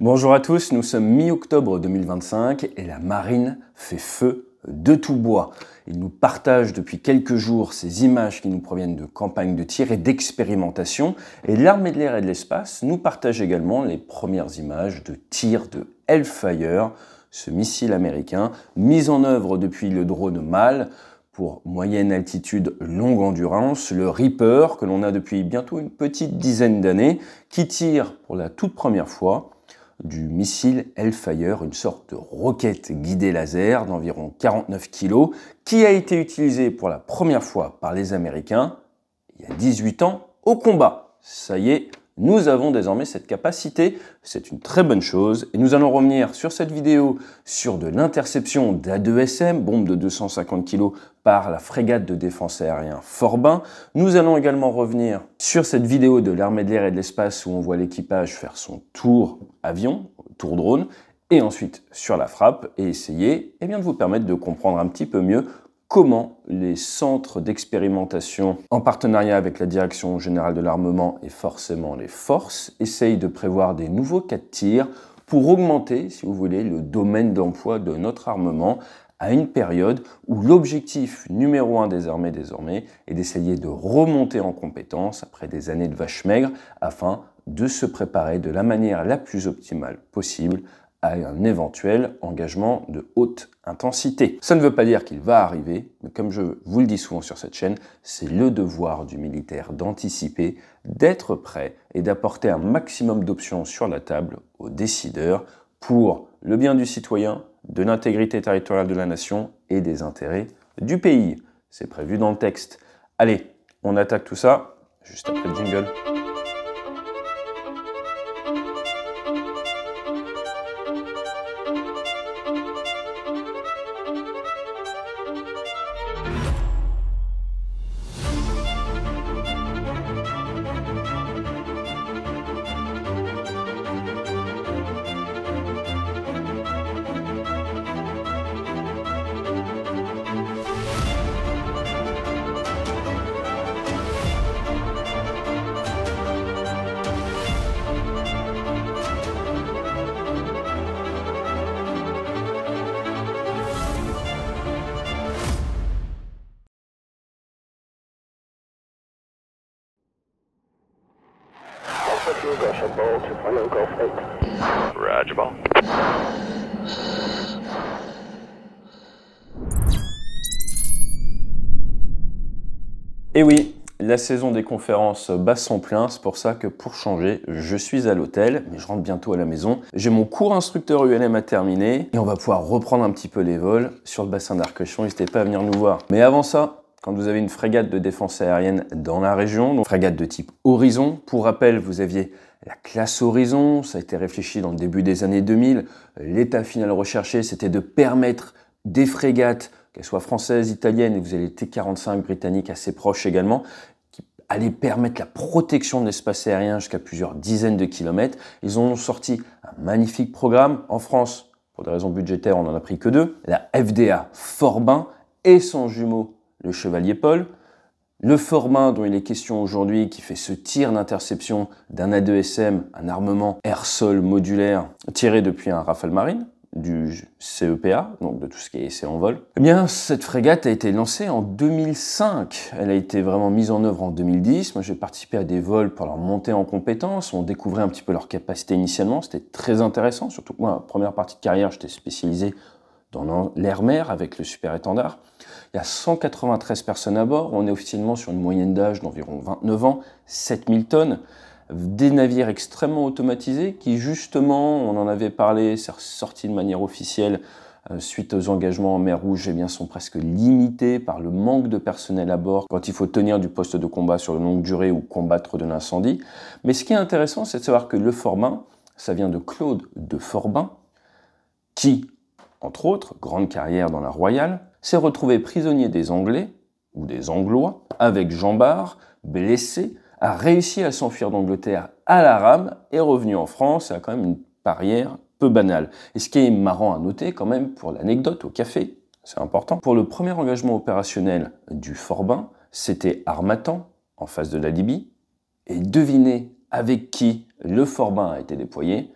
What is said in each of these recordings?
Bonjour à tous, nous sommes mi-octobre 2025 et la marine fait feu de tout bois. Il nous partage depuis quelques jours ces images qui nous proviennent de campagnes de tir et d'expérimentation. Et l'armée de l'air et de l'espace nous partage également les premières images de tir de Hellfire, ce missile américain mis en œuvre depuis le drone MALE pour moyenne altitude longue endurance, le Reaper que l'on a depuis bientôt une petite dizaine d'années, qui tire pour la toute première fois du missile Hellfire, une sorte de roquette guidée laser d'environ 49 kg, qui a été utilisé pour la première fois par les Américains il y a 18 ans au combat. Ça y est, nous avons désormais cette capacité, c'est une très bonne chose, et nous allons revenir sur cette vidéo sur de l'interception d'A2SM, bombe de 250 kg par la frégate de défense aérien Forbin. Nous allons également revenir sur cette vidéo de l'armée de l'air et de l'espace où on voit l'équipage faire son tour avion, tour drone, et ensuite sur la frappe, et essayer de vous permettre de comprendre un petit peu mieux comment les centres d'expérimentation, en partenariat avec la Direction générale de l'armement et forcément les forces, essayent de prévoir des nouveaux cas de tir pour augmenter, si vous voulez, le domaine d'emploi de notre armement à une période où l'objectif numéro 1 des armées désormais est d'essayer de remonter en compétence après des années de vaches maigres afin de se préparer de la manière la plus optimale possible à un éventuel engagement de haute intensité. Ça ne veut pas dire qu'il va arriver, mais comme je vous le dis souvent sur cette chaîne, c'est le devoir du militaire d'anticiper, d'être prêt et d'apporter un maximum d'options sur la table aux décideurs pour le bien du citoyen, de l'intégrité territoriale de la nation et des intérêts du pays. C'est prévu dans le texte. Allez, on attaque tout ça juste après le jingle. Roger, ball. Et oui, la saison des conférences bat son plein, c'est pour ça que pour changer, je suis à l'hôtel, mais je rentre bientôt à la maison. J'ai mon cours instructeur ULM à terminer et on va pouvoir reprendre un petit peu les vols sur le bassin d'Arcachon, n'hésitez pas à venir nous voir. Mais avant ça, quand vous avez une frégate de défense aérienne dans la région, donc frégate de type Horizon, pour rappel, vous aviez la classe Horizon, ça a été réfléchi dans le début des années 2000. L'état final recherché, c'était de permettre des frégates, qu'elles soient françaises, italiennes, et vous avez les T-45 britanniques assez proches également, qui allaient permettre la protection de l'espace aérien jusqu'à plusieurs dizaines de kilomètres. Ils ont sorti un magnifique programme. En France, pour des raisons budgétaires, on n'en a pris que deux. La FDA Forbin et son jumeau, le Chevalier Paul. Le Forbin dont il est question aujourd'hui, qui fait ce tir d'interception d'un A2SM, un armement air-sol modulaire tiré depuis un Rafale Marine, du CEPA, donc de tout ce qui est essai en vol. Eh bien, cette frégate a été lancée en 2005. Elle a été vraiment mise en œuvre en 2010. Moi, j'ai participé à des vols pour leur montée en compétences. On découvrait un petit peu leur capacité initialement. C'était très intéressant, surtout que moi, la première partie de carrière, j'étais spécialisé dans l'air-mer avec le Super Étendard. Il y a 193 personnes à bord. On est officiellement sur une moyenne d'âge d'environ 29 ans, 7000 tonnes. Des navires extrêmement automatisés qui, justement, on en avait parlé, c'est sorti de manière officielle suite aux engagements en mer Rouge, eh bien, sont presque limités par le manque de personnel à bord quand il faut tenir du poste de combat sur une longue durée ou combattre de l'incendie. Mais ce qui est intéressant, c'est de savoir que le Forbin, ça vient de Claude de Forbin, qui, entre autres, grande carrière dans la Royale, s'est retrouvé prisonnier des Anglais, ou des Anglois, avec Jean Bart, blessé, a réussi à s'enfuir d'Angleterre à la rame, est revenu en France, et a quand même une carrière peu banale. Et ce qui est marrant à noter quand même, pour l'anecdote au café, c'est important, pour le premier engagement opérationnel du Forbin, c'était Harmattan, en face de la Libye, et devinez avec qui le Forbin a été déployé?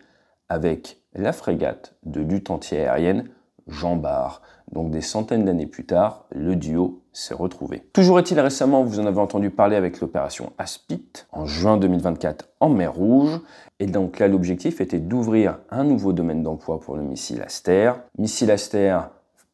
avec la frégate de lutte anti-aérienne Jean Bart. Donc des centaines d'années plus tard, le duo s'est retrouvé. Toujours est-il, récemment, vous en avez entendu parler avec l'opération Aspit, en juin 2024 en mer Rouge. Et donc là, l'objectif était d'ouvrir un nouveau domaine d'emploi pour le missile Aster. Missile Aster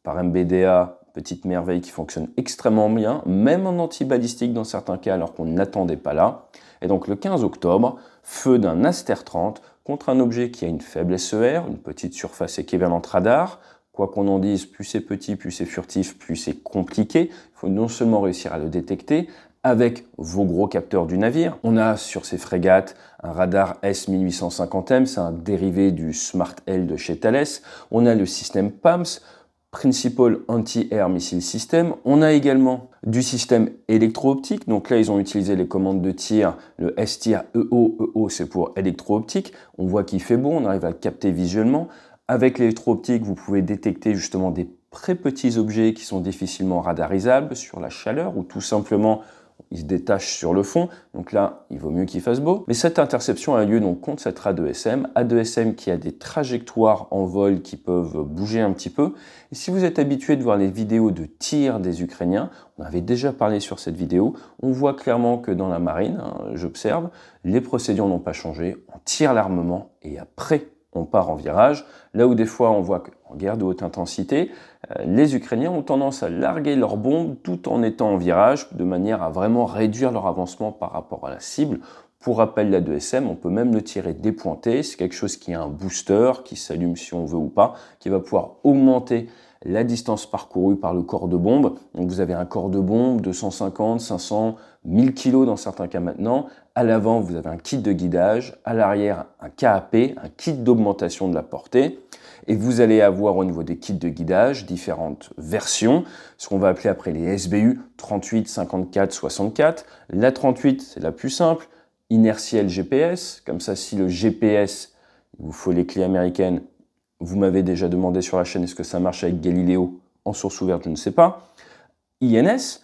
par MBDA, petite merveille qui fonctionne extrêmement bien, même en anti-balistique dans certains cas, alors qu'on n'attendait pas là. Et donc le 15 octobre, feu d'un Aster 30 contre un objet qui a une faible SER, une petite surface équivalente radar. Quoi qu'on en dise, plus c'est petit, plus c'est furtif, plus c'est compliqué. Il faut non seulement réussir à le détecter avec vos gros capteurs du navire. On a sur ces frégates un radar S1850M, c'est un dérivé du Smart L de chez Thales. On a le système PAMS, Principal Anti-Air Missile System. On a également du système électro-optique. Donc là, ils ont utilisé les commandes de tir, le S-Tir EO. EO, c'est pour électro-optique. On voit qu'il fait beau, on arrive à le capter visuellement. Avec l'électro-optique, vous pouvez détecter justement des très petits objets qui sont difficilement radarisables sur la chaleur ou tout simplement ils se détachent sur le fond. Donc là, il vaut mieux qu'il fasse beau. Mais cette interception a lieu donc contre cette A2SM. A2SM qui a des trajectoires en vol qui peuvent bouger un petit peu. Et si vous êtes habitué de voir les vidéos de tir des Ukrainiens, on avait déjà parlé sur cette vidéo, on voit clairement que dans la marine, j'observe, les procédures n'ont pas changé. On tire l'armement et après, on part en virage, là où des fois on voit qu'en guerre de haute intensité, les Ukrainiens ont tendance à larguer leurs bombes tout en étant en virage, de manière à vraiment réduire leur avancement par rapport à la cible. Pour rappel, la 2SM, on peut même le tirer dépointé, c'est quelque chose qui a un booster, qui s'allume si on veut ou pas, qui va pouvoir augmenter la distance parcourue par le corps de bombe. Donc vous avez un corps de bombe de 150, 500, 1000 kg dans certains cas maintenant. À l'avant, vous avez un kit de guidage. À l'arrière, un KAP, un kit d'augmentation de la portée. Et vous allez avoir au niveau des kits de guidage différentes versions, ce qu'on va appeler après les SBU 38, 54, 64. La 38, c'est la plus simple, inertiel GPS. Comme ça, si le GPS, il vous faut les clés américaines. Vous m'avez déjà demandé sur la chaîne, est-ce que ça marche avec Galileo en source ouverte? Je ne sais pas. INS,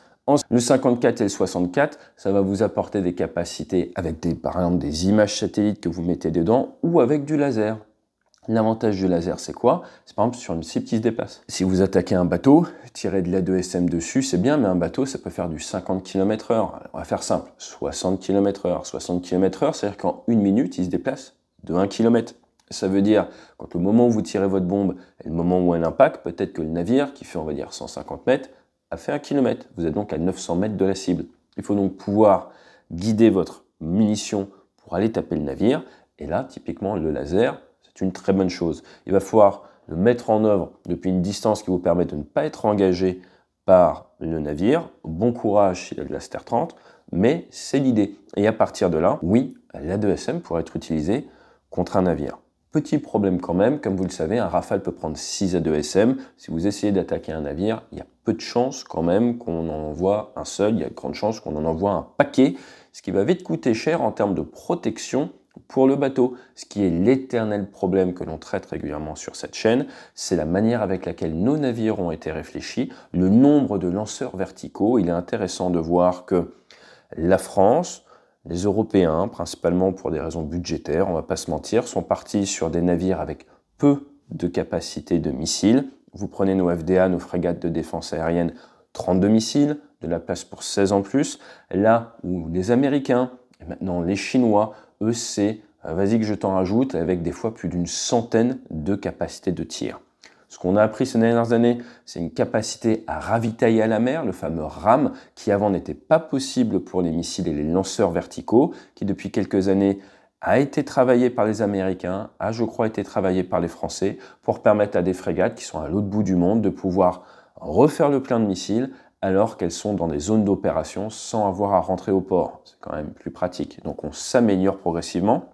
le 54 et le 64, ça va vous apporter des capacités avec par exemple des images satellites que vous mettez dedans ou avec du laser. L'avantage du laser, c'est quoi? C'est par exemple sur une cible qui se déplace. Si vous attaquez un bateau, tirez de l'A2SM dessus, c'est bien, mais un bateau, ça peut faire du 50 km/h. On va faire simple, 60 km/h. 60 km/h, c'est-à-dire qu'en une minute, il se déplace de 1 km. Ça veut dire, quand le moment où vous tirez votre bombe et le moment où elle impacte, peut-être que le navire, qui fait on va dire 150 mètres, a fait 1 km. Vous êtes donc à 900 mètres de la cible. Il faut donc pouvoir guider votre munition pour aller taper le navire. Et là, typiquement, le laser, c'est une très bonne chose. Il va falloir le mettre en œuvre depuis une distance qui vous permet de ne pas être engagé par le navire. Bon courage s'il a de l'Aster 30, mais c'est l'idée. Et à partir de là, oui, l'A2SM pourrait être utilisé contre un navire. Petit problème quand même, comme vous le savez, un Rafale peut prendre 6 A2SM. Si vous essayez d'attaquer un navire, il y a peu de chances quand même qu'on en envoie un seul, il y a de grandes chances qu'on en envoie un paquet, ce qui va vite coûter cher en termes de protection pour le bateau. Ce qui est l'éternel problème que l'on traite régulièrement sur cette chaîne, c'est la manière avec laquelle nos navires ont été réfléchis, le nombre de lanceurs verticaux. Il est intéressant de voir que la France, les Européens, principalement pour des raisons budgétaires, on ne va pas se mentir, sont partis sur des navires avec peu de capacité de missiles. Vous prenez nos FDA, nos frégates de défense aérienne, 32 missiles, de la place pour 16 en plus. Là où les Américains, et maintenant les Chinois, eux c'est, vas-y que je t'en rajoute, avec des fois plus d'une centaine de capacités de tir. Ce qu'on a appris ces dernières années, c'est une capacité à ravitailler à la mer, le fameux RAM, qui avant n'était pas possible pour les missiles et les lanceurs verticaux, qui depuis quelques années a été travaillé par les Américains, a je crois été travaillé par les Français, pour permettre à des frégates qui sont à l'autre bout du monde de pouvoir refaire le plein de missiles alors qu'elles sont dans des zones d'opération sans avoir à rentrer au port. C'est quand même plus pratique. Donc on s'améliore progressivement.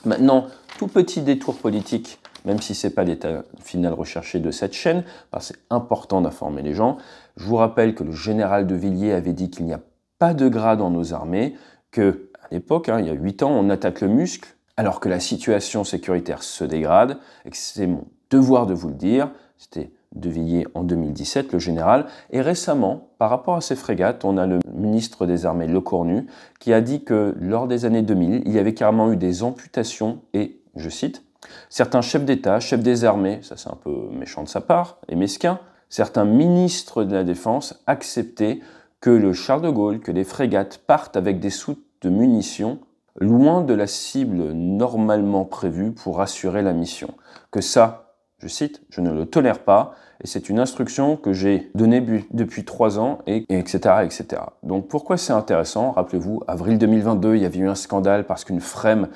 Maintenant, tout petit détour politique, même si ce n'est pas l'état final recherché de cette chaîne, c'est important d'informer les gens. Je vous rappelle que le général de Villiers avait dit qu'il n'y a pas de grade dans nos armées, qu'à l'époque, il y a 8 ans, on attaque le muscle, alors que la situation sécuritaire se dégrade, et que c'est mon devoir de vous le dire. C'était de Villiers en 2017, le général. Et récemment, par rapport à ces frégates, on a le ministre des Armées, Lecornu, qui a dit que lors des années 2000, il y avait carrément eu des amputations et, je cite, Certains chefs d'État, chefs des armées, ça c'est un peu méchant de sa part et mesquin, certains ministres de la Défense acceptaient que le Charles de Gaulle, que les frégates partent avec des soutes de munitions loin de la cible normalement prévue pour assurer la mission. Que ça, je cite, je ne le tolère pas, et c'est une instruction que j'ai donnée depuis 3 ans, et etc., etc. Donc pourquoi c'est intéressant? Rappelez-vous, avril 2022, il y avait eu un scandale parce qu'une FREMM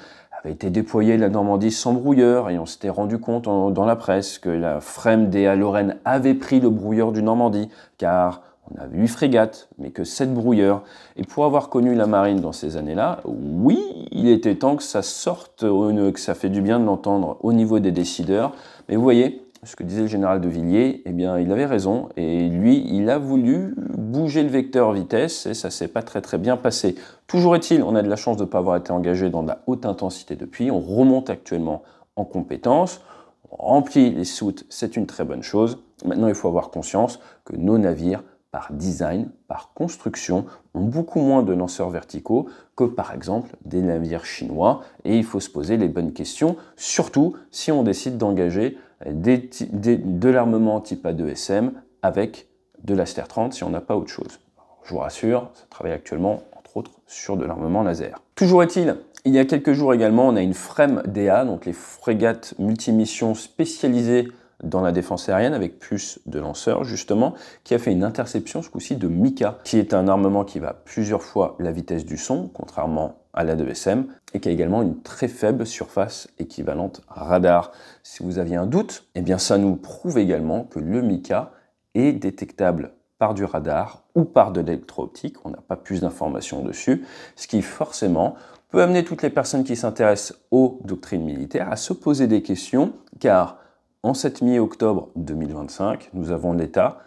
avait été déployée de la Normandie sans brouilleur, et on s'était rendu compte dans la presse que la FREMM DA Lorraine avait pris le brouilleur du Normandie, car on avait 8 frégates, mais que 7 brouilleurs. Et pour avoir connu la marine dans ces années-là, oui, il était temps que ça sorte, que ça fait du bien de l'entendre au niveau des décideurs. Mais vous voyez, ce que disait le général de Villiers, eh bien, il avait raison. Et lui, il a voulu bouger le vecteur vitesse et ça s'est pas très bien passé. Toujours est-il, on a de la chance de ne pas avoir été engagé dans de la haute intensité depuis. On remonte actuellement en compétences. On remplit les soutes, c'est une très bonne chose. Maintenant, il faut avoir conscience que nos navires, par design, par construction, ont beaucoup moins de lanceurs verticaux que par exemple des navires chinois et il faut se poser les bonnes questions, surtout si on décide d'engager de l'armement type A2SM avec de l'Aster 30 si on n'a pas autre chose. Je vous rassure, ça travaille actuellement entre autres sur de l'armement laser. Toujours est-il, il y a quelques jours également, on a une FREMM DA, donc les frégates multimissions spécialisées dans la défense aérienne avec plus de lanceurs justement, qui a fait une interception ce coup-ci de Mika, qui est un armement qui va plusieurs fois la vitesse du son, contrairement à l'A2SM, et qui a également une très faible surface équivalente radar. Si vous aviez un doute, eh bien ça nous prouve également que le Mika est détectable par du radar ou par de l'électro-optique, on n'a pas plus d'informations dessus, ce qui forcément peut amener toutes les personnes qui s'intéressent aux doctrines militaires à se poser des questions, car en cette mi-octobre 2025, nous avons l'État,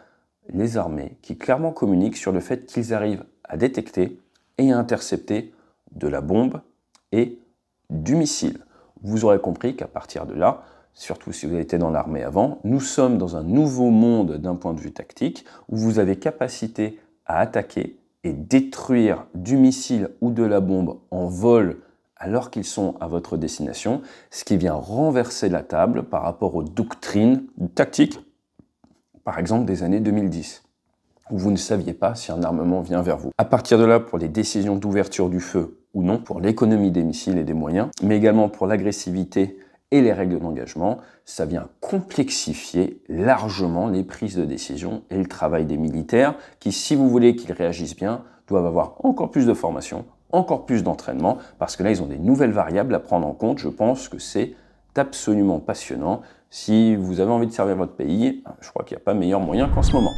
les armées, qui clairement communiquent sur le fait qu'ils arrivent à détecter et à intercepter de la bombe et du missile. Vous aurez compris qu'à partir de là, surtout si vous avez été dans l'armée avant, nous sommes dans un nouveau monde d'un point de vue tactique, où vous avez capacité à attaquer et détruire du missile ou de la bombe en vol alors qu'ils sont à votre destination, ce qui vient renverser la table par rapport aux doctrines tactiques, par exemple des années 2010, où vous ne saviez pas si un armement vient vers vous. À partir de là, pour les décisions d'ouverture du feu ou non, pour l'économie des missiles et des moyens, mais également pour l'agressivité et les règles d'engagement, ça vient complexifier largement les prises de décision et le travail des militaires qui, si vous voulez qu'ils réagissent bien, doivent avoir encore plus de formation, encore plus d'entraînement, parce que là, ils ont des nouvelles variables à prendre en compte. Je pense que c'est absolument passionnant. Si vous avez envie de servir votre pays, je crois qu'il n'y a pas meilleur moyen qu'en ce moment.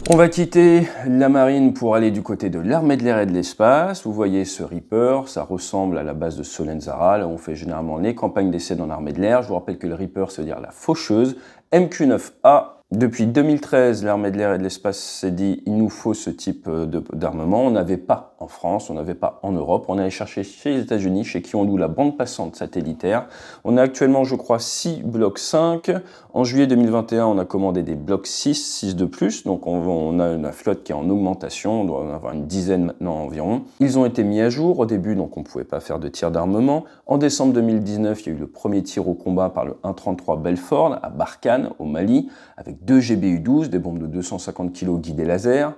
On va quitter la marine pour aller du côté de l'armée de l'air et de l'espace. Vous voyez ce Reaper, ça ressemble à la base de Solenzara. Là, on fait généralement les campagnes d'essai dans l'armée de l'air. Je vous rappelle que le Reaper, ça veut dire la faucheuse. MQ-9A. Depuis 2013, l'armée de l'air et de l'espace s'est dit il nous faut ce type d'armement. On n'avait pas en France, on n'avait pas en Europe. On allait chercher chez les États-Unis, chez qui on loue la bande passante satellitaire. On a actuellement, je crois, 6 blocs 5. En juillet 2021, on a commandé des blocs 6 de plus. Donc on a une flotte qui est en augmentation. On doit en avoir une dizaine maintenant environ. Ils ont été mis à jour au début, donc on ne pouvait pas faire de tir d'armement. En décembre 2019, il y a eu le premier tir au combat par le 133 Belfort à Barkhane, au Mali, avec 2 GBU-12, des bombes de 250 kg guidées laser.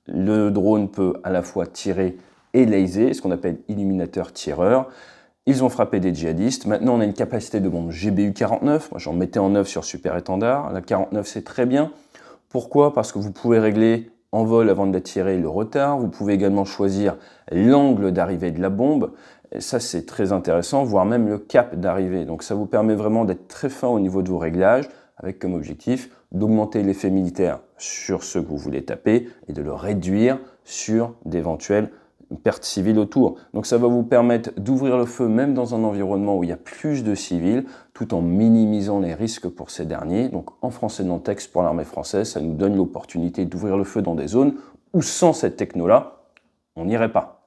Le drone peut à la fois tirer et laser, ce qu'on appelle illuminateur-tireur. Ils ont frappé des djihadistes. Maintenant, on a une capacité de bombe GBU-49. Moi, j'en mettais en œuvre sur Super Étendard. La 49, c'est très bien. Pourquoi? Parce que vous pouvez régler en vol avant de la tirer le retard. Vous pouvez également choisir l'angle d'arrivée de la bombe. Et ça, c'est très intéressant, voire même le cap d'arrivée. Donc, ça vous permet vraiment d'être très fin au niveau de vos réglages, avec comme objectif d'augmenter l'effet militaire sur ce que vous voulez taper et de le réduire sur d'éventuelles pertes civiles autour. Donc ça va vous permettre d'ouvrir le feu même dans un environnement où il y a plus de civils, tout en minimisant les risques pour ces derniers. Donc en français dans le texte pour l'armée française, ça nous donne l'opportunité d'ouvrir le feu dans des zones où sans cette techno-là, on n'irait pas.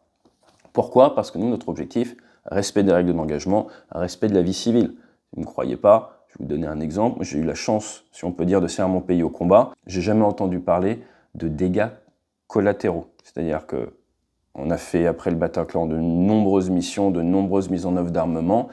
Pourquoi? Parce que nous, notre objectif, respect des règles d'engagement, respect de la vie civile. Si vous ne croyez pas, je vais vous donner un exemple. J'ai eu la chance, si on peut dire, de servir mon pays au combat. J'ai jamais entendu parler de dégâts collatéraux. C'est-à-dire que On a fait, après le Bataclan, de nombreuses missions, de nombreuses mises en œuvre d'armement.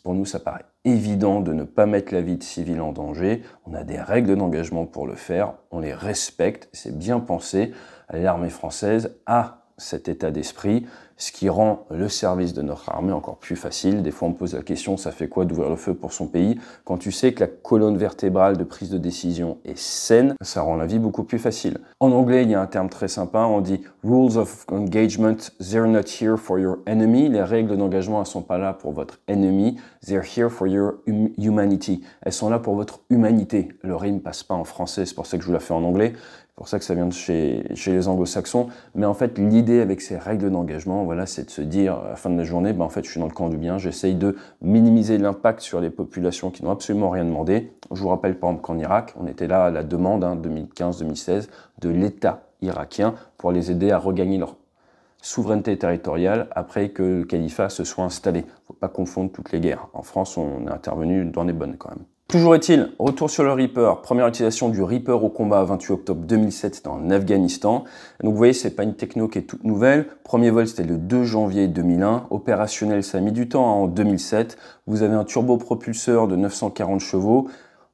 Pour nous, ça paraît évident de ne pas mettre la vie de civils en danger. On a des règles d'engagement pour le faire, on les respecte, c'est bien pensé. L'armée française a cet état d'esprit, ce qui rend le service de notre armée encore plus facile. Des fois, on me pose la question, ça fait quoi d'ouvrir le feu pour son pays? Quand tu sais que la colonne vertébrale de prise de décision est saine, ça rend la vie beaucoup plus facile. En anglais, il y a un terme très sympa, on dit « Rules of engagement, they're not here for your enemy ». Les règles d'engagement, elles ne sont pas là pour votre ennemi, « they're here for your humanity ». Elles sont là pour votre humanité. Le rime ne passe pas en français, c'est pour ça que je vous la fais en anglais. C'est pour ça que ça vient de chez les anglo-saxons. Mais en fait, l'idée avec ces règles d'engagement, voilà, c'est de se dire, à la fin de la journée, en fait, je suis dans le camp du bien, j'essaye de minimiser l'impact sur les populations qui n'ont absolument rien demandé. Je vous rappelle, par exemple, qu'en Irak, on était là à la demande, 2015-2016, de l'État irakien pour les aider à regagner leur souveraineté territoriale après que le califat se soit installé. Il ne faut pas confondre toutes les guerres. En France, on est intervenu dans les bonnes quand même. Toujours est-il, retour sur le Reaper, première utilisation du Reaper au combat 28 octobre 2007, c'était en Afghanistan. Donc vous voyez, c'est pas une techno qui est toute nouvelle. Premier vol, c'était le 2 janvier 2001. Opérationnel, ça a mis du temps, en 2007. Vous avez un turbopropulseur de 940 chevaux.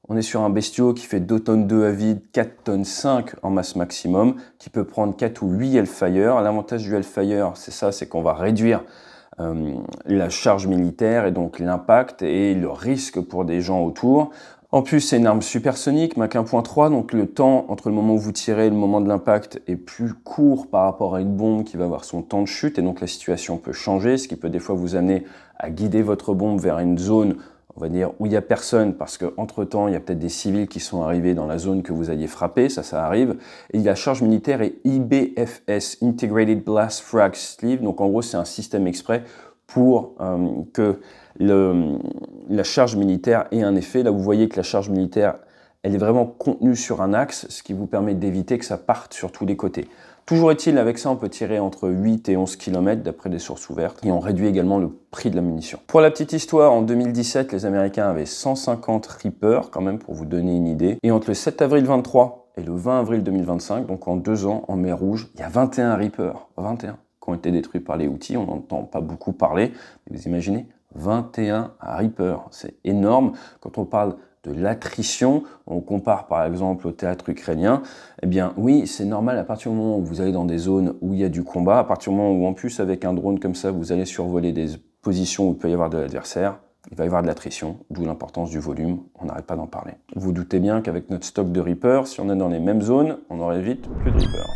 On est sur un bestiau qui fait 2 tonnes 2 à vide, 4 tonnes 5 en masse maximum, qui peut prendre 4 ou 8 Hellfire. L'avantage du Hellfire, c'est ça, c'est qu'on va réduire la charge militaire et donc l'impact et le risque pour des gens autour. En plus, c'est une arme supersonique, Mach 1.3, donc le temps entre le moment où vous tirez et le moment de l'impact est plus court par rapport à une bombe qui va avoir son temps de chute, et donc la situation peut changer, ce qui peut des fois vous amener à guider votre bombe vers une zone, on va dire, où il n'y a personne, parce qu'entre-temps, il y a peut-être des civils qui sont arrivés dans la zone que vous alliez frapper, ça arrive. Et la charge militaire est IBFS, Integrated Blast Frag Sleeve, donc en gros, c'est un système exprès pour que la charge militaire ait un effet. Là, vous voyez que la charge militaire, elle est vraiment contenue sur un axe, ce qui vous permet d'éviter que ça parte sur tous les côtés. Toujours est-il, avec ça, on peut tirer entre 8 et 11 km d'après des sources ouvertes, et on réduit également le prix de la munition. Pour la petite histoire, en 2017, les Américains avaient 150 Reapers, quand même, pour vous donner une idée. Et entre le 7 avril 23 et le 20 avril 2025, donc en 2 ans, en mer Rouge, il y a 21 Reapers, 21, qui ont été détruits par les Houthis. On n'entend pas beaucoup parler, mais vous imaginez, 21 Reapers, c'est énorme. Quand on parle de l'attrition, on compare par exemple au théâtre ukrainien, eh bien oui, c'est normal à partir du moment où vous allez dans des zones où il y a du combat, à partir du moment où en plus avec un drone comme ça, vous allez survoler des positions où il peut y avoir de l'adversaire, il va y avoir de l'attrition, d'où l'importance du volume, on n'arrête pas d'en parler. Vous vous doutez bien qu'avec notre stock de Reaper, si on est dans les mêmes zones, on aurait vite plus de Reaper.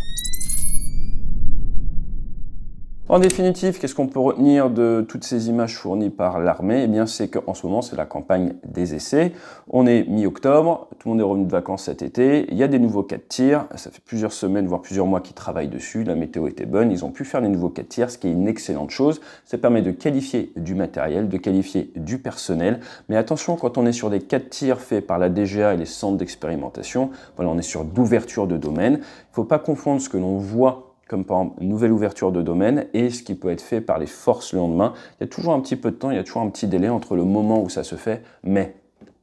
En définitive, qu'est-ce qu'on peut retenir de toutes ces images fournies par l'armée? Eh bien, c'est qu'en ce moment, c'est la campagne des essais. On est mi-octobre, tout le monde est revenu de vacances cet été, il y a des nouveaux cas de tir, ça fait plusieurs semaines, voire plusieurs mois qu'ils travaillent dessus, la météo était bonne, ils ont pu faire les nouveaux cas de tir, ce qui est une excellente chose. Ça permet de qualifier du matériel, de qualifier du personnel, mais attention, quand on est sur des cas de tir faits par la DGA et les centres d'expérimentation, voilà, on est sur d'ouverture de domaine. Il ne faut pas confondre ce que l'on voit comme par exemple une nouvelle ouverture de domaine et ce qui peut être fait par les forces le lendemain. Il y a toujours un petit peu de temps, il y a toujours un petit délai entre le moment où ça se fait, mais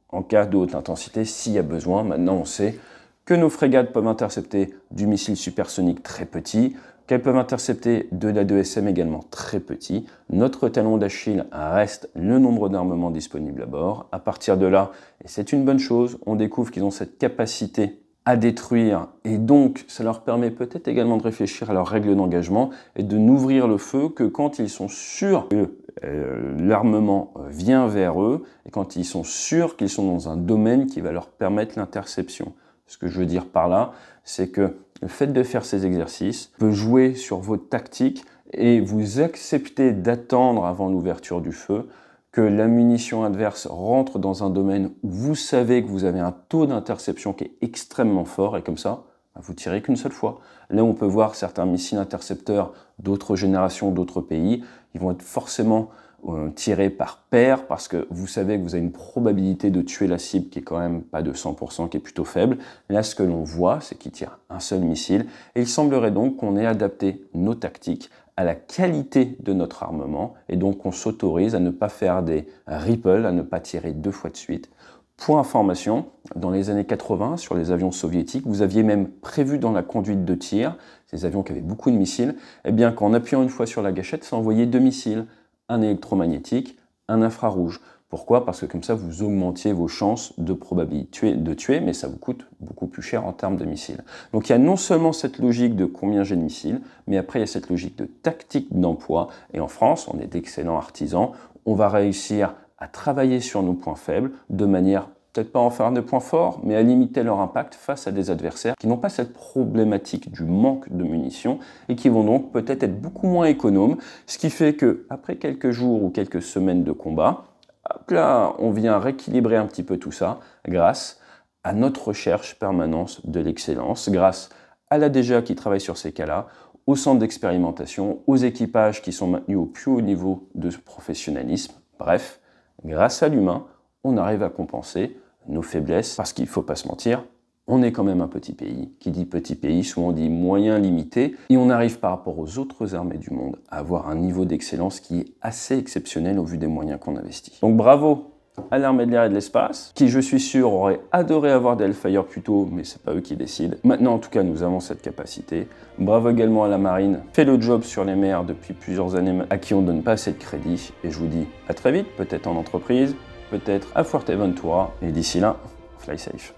en cas de haute intensité, s'il y a besoin, maintenant on sait que nos frégates peuvent intercepter du missile supersonique très petit, qu'elles peuvent intercepter de l'A2SM également très petit. Notre talon d'Achille reste le nombre d'armements disponibles à bord. À partir de là, et c'est une bonne chose, on découvre qu'ils ont cette capacité à détruire, et donc ça leur permet peut-être également de réfléchir à leurs règles d'engagement et de n'ouvrir le feu que quand ils sont sûrs que l'armement vient vers eux et quand ils sont sûrs qu'ils sont dans un domaine qui va leur permettre l'interception. Ce que je veux dire par là, c'est que le fait de faire ces exercices peut jouer sur votre tactique et vous acceptez d'attendre avant l'ouverture du feu que la munition adverse rentre dans un domaine où vous savez que vous avez un taux d'interception qui est extrêmement fort, et comme ça, vous tirez qu'une seule fois. Là, on peut voir certains missiles intercepteurs d'autres générations, d'autres pays, ils vont être forcément tirés par paire parce que vous savez que vous avez une probabilité de tuer la cible qui est quand même pas de 100%, qui est plutôt faible. Là, ce que l'on voit, c'est qu'ils tirent un seul missile, et il semblerait donc qu'on ait adapté nos tactiques à la qualité de notre armement, et donc on s'autorise à ne pas faire des ripples, à ne pas tirer 2 fois de suite, Pour information, dans les années 80, sur les avions soviétiques, vous aviez même prévu dans la conduite de tir, ces avions qui avaient beaucoup de missiles, eh bien qu'en appuyant une fois sur la gâchette, ça envoyait 2 missiles, un électromagnétique, un infrarouge. Pourquoi? Parce que comme ça, vous augmentiez vos chances de probabilité de tuer, mais ça vous coûte beaucoup plus cher en termes de missiles. Donc il y a non seulement cette logique de combien j'ai de missiles, mais après il y a cette logique de tactique d'emploi. Et en France, on est d'excellents artisans, on va réussir à travailler sur nos points faibles de manière, peut-être pas en faire des points forts, mais à limiter leur impact face à des adversaires qui n'ont pas cette problématique du manque de munitions et qui vont donc peut-être être beaucoup moins économes, ce qui fait que après quelques jours ou quelques semaines de combat, hop là, on vient rééquilibrer un petit peu tout ça grâce à notre recherche permanente de l'excellence, grâce à la DGA qui travaille sur ces cas-là, au centre d'expérimentation, aux équipages qui sont maintenus au plus haut niveau de professionnalisme, bref. Grâce à l'humain, on arrive à compenser nos faiblesses, parce qu'il ne faut pas se mentir, on est quand même un petit pays. Qui dit petit pays, souvent dit moyens limités, et on arrive par rapport aux autres armées du monde à avoir un niveau d'excellence qui est assez exceptionnel au vu des moyens qu'on investit. Donc bravo à l'armée de l'air et de l'espace, qui je suis sûr aurait adoré avoir des Hellfire plus tôt, mais c'est pas eux qui décident. Maintenant en tout cas nous avons cette capacité. Bravo également à la marine, fait le job sur les mers depuis plusieurs années, à qui on ne donne pas assez de crédit, et je vous dis à très vite, peut-être en entreprise, peut-être à Fuerteventura, et d'ici là, fly safe.